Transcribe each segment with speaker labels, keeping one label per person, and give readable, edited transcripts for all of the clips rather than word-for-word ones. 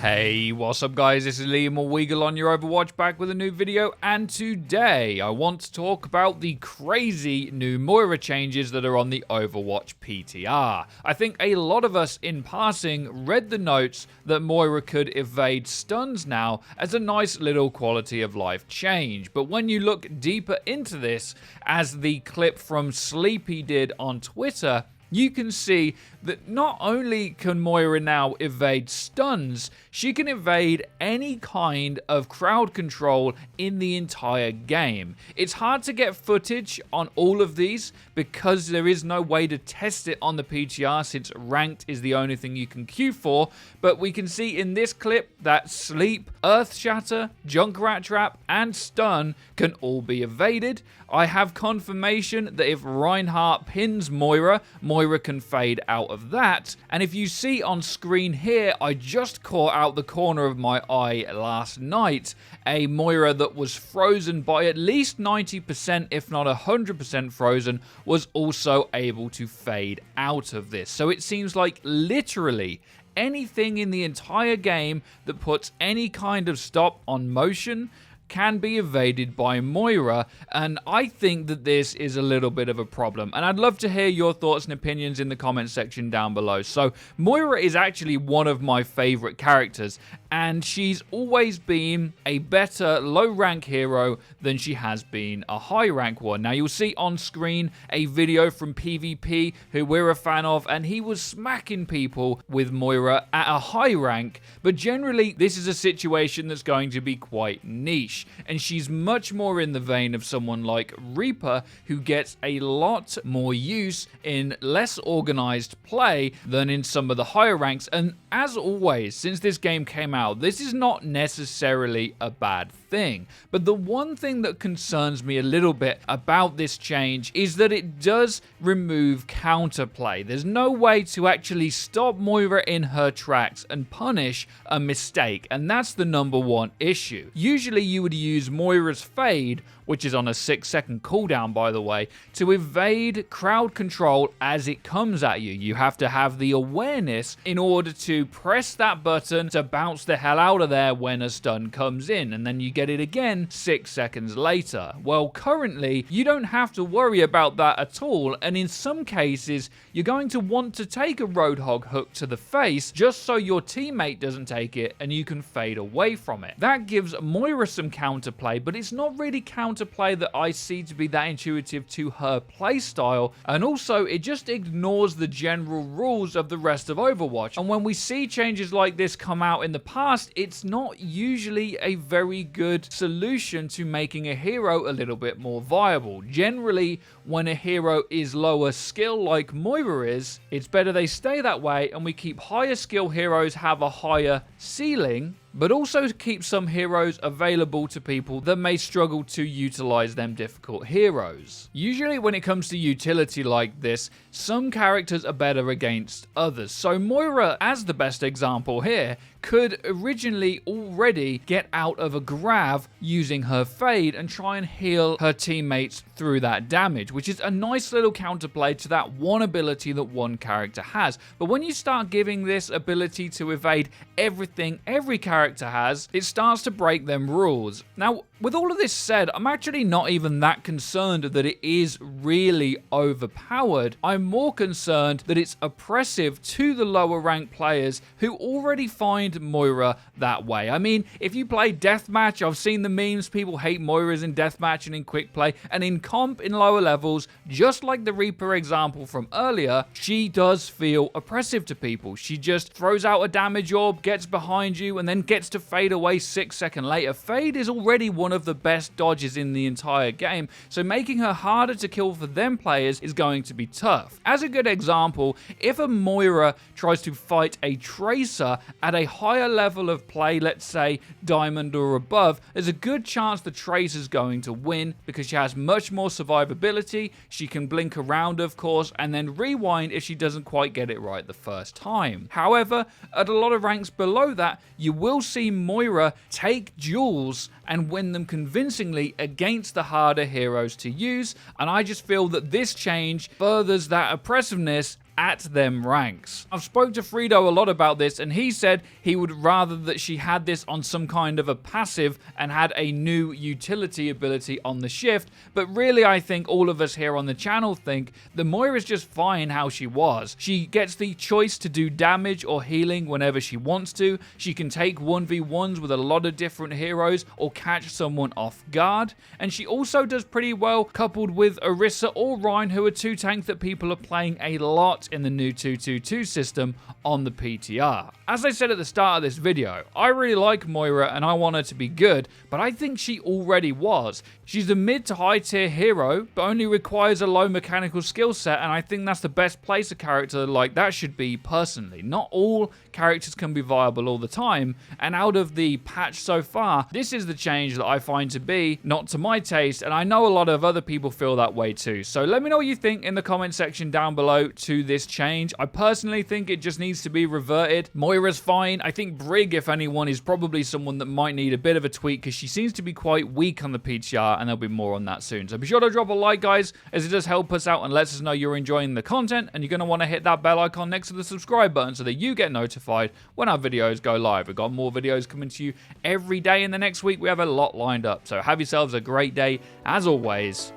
Speaker 1: Hey, what's up guys, this is Liam or Weagle on your Overwatch, back with a new video, and today I want to talk about the crazy new Moira changes that are on the Overwatch PTR. I think a lot of us in passing read the notes that Moira could evade stuns now as a nice little quality of life change, but when you look deeper into this, as the clip from Sleepy did on Twitter, you can see that not only can Moira now evade stuns, she can evade any kind of crowd control in the entire game. It's hard to get footage on all of these because there is no way to test it on the PTR since ranked is the only thing you can queue for, but we can see in this clip that Sleep, Earth Shatter, Junkrat Trap, and Stun can all be evaded. I have confirmation that if Reinhardt pins Moira, Moira can fade out of that. And if you see on screen here, I just caught out the corner of my eye last night a Moira that was frozen by at least 90%, if not 100% frozen, was also able to fade out of this. So it seems like literally anything in the entire game that puts any kind of stop on motion can be evaded by Moira, and I think that this is a little bit of a problem, and I'd love to hear your thoughts and opinions in the comment section down below. So Moira is actually one of my favorite characters, and she's always been a better low rank hero than she has been a high rank one. Now you'll see on screen a video from PvP, who we're a fan of, and he was smacking people with Moira at a high rank, but generally this is a situation that's going to be quite niche. And she's much more in the vein of someone like Reaper, who gets a lot more use in less organized play than in some of the higher ranks. And as always, since this game came out, this is not necessarily a bad thing. But the one thing that concerns me a little bit about this change is that it does remove counterplay. There's no way to actually stop Moira in her tracks and punish a mistake, and that's the #1 issue. Usually you would use Moira's fade, which is on a 6-second cooldown by the way, to evade crowd control as it comes at you. You have to have the awareness in order to press that button to bounce the hell out of there when a stun comes in, and then you get it again 6 seconds later. Well, currently you don't have to worry about that at all, and in some cases you're going to want to take a Roadhog hook to the face just so your teammate doesn't take it and you can fade away from it. That gives Moira some counterplay, but it's not really counterplay that I see to be that intuitive to her playstyle, and also it just ignores the general rules of the rest of Overwatch. And when we see changes like this come out in the past, it's not usually a very good solution to making a hero a little bit more viable. Generally, when a hero is lower skill like Moira is, it's better they stay that way and we keep higher skill heroes have a higher ceiling, but also to keep some heroes available to people that may struggle to utilize them difficult heroes. Usually when it comes to utility like this, some characters are better against others. So Moira, as the best example here, could originally already get out of a grab using her fade and try and heal her teammates through that damage, which is a nice little counterplay to that one ability that one character has. But when you start giving this ability to evade everything every character has, it starts to break them rules. Now, with all of this said, I'm actually not even that concerned that it is really overpowered. I'm more concerned that it's oppressive to the lower ranked players who already find Moira that way. I mean, if you play Deathmatch, I've seen the memes, people hate Moiras in Deathmatch and in Quick Play, and in comp in lower levels, just like the Reaper example from earlier, she does feel oppressive to people. She just throws out a damage orb, gets behind you, and then gets to fade away 6 seconds later. Fade is already one of the best dodges in the entire game, so making her harder to kill for them players is going to be tough. As a good example, if a Moira tries to fight a Tracer at a higher level of play, let's say Diamond or above, there's a good chance the Tracer's going to win because she has much more survivability, she can blink around of course, and then rewind if she doesn't quite get it right the first time. However, at a lot of ranks below that, you will see Moira take duels and win them convincingly against the harder heroes to use, and I just feel that this change furthers that oppressiveness at them ranks. I've spoke to FREEDO a lot about this, and he said he would rather that she had this on some kind of a passive and had a new utility ability on the shift, but really I think all of us here on the channel think that Moira's just fine how she was. She gets the choice to do damage or healing whenever she wants to. She can take 1v1s with a lot of different heroes or catch someone off guard, and she also does pretty well coupled with Orisa or Ryan, who are two tanks that people are playing a lot in the new 2-2-2 system on the PTR. As I said at the start of this video, I really like Moira and I want her to be good, but I think she already was. She's a mid to high tier hero, but only requires a low mechanical skill set, and I think that's the best place a character like that should be personally. Not all characters can be viable all the time, and out of the patch so far, this is the change that I find to be not to my taste, and I know a lot of other people feel that way too. So let me know what you think in the comment section down below to this change. I personally think it just needs to be reverted. Moira's fine. I think Brig, if anyone, is probably someone that might need a bit of a tweak because she seems to be quite weak on the PTR, and there'll be more on that soon. So be sure to drop a like, guys, as it does help us out and lets us know you're enjoying the content, and you're going to want to hit that bell icon next to the subscribe button so that you get notified when our videos go live. We've got more videos coming to you every day in the next week. We have a lot lined up. So have yourselves a great day. As always,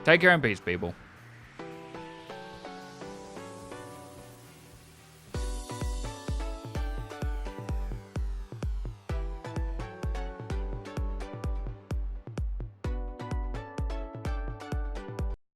Speaker 1: take care and peace, people.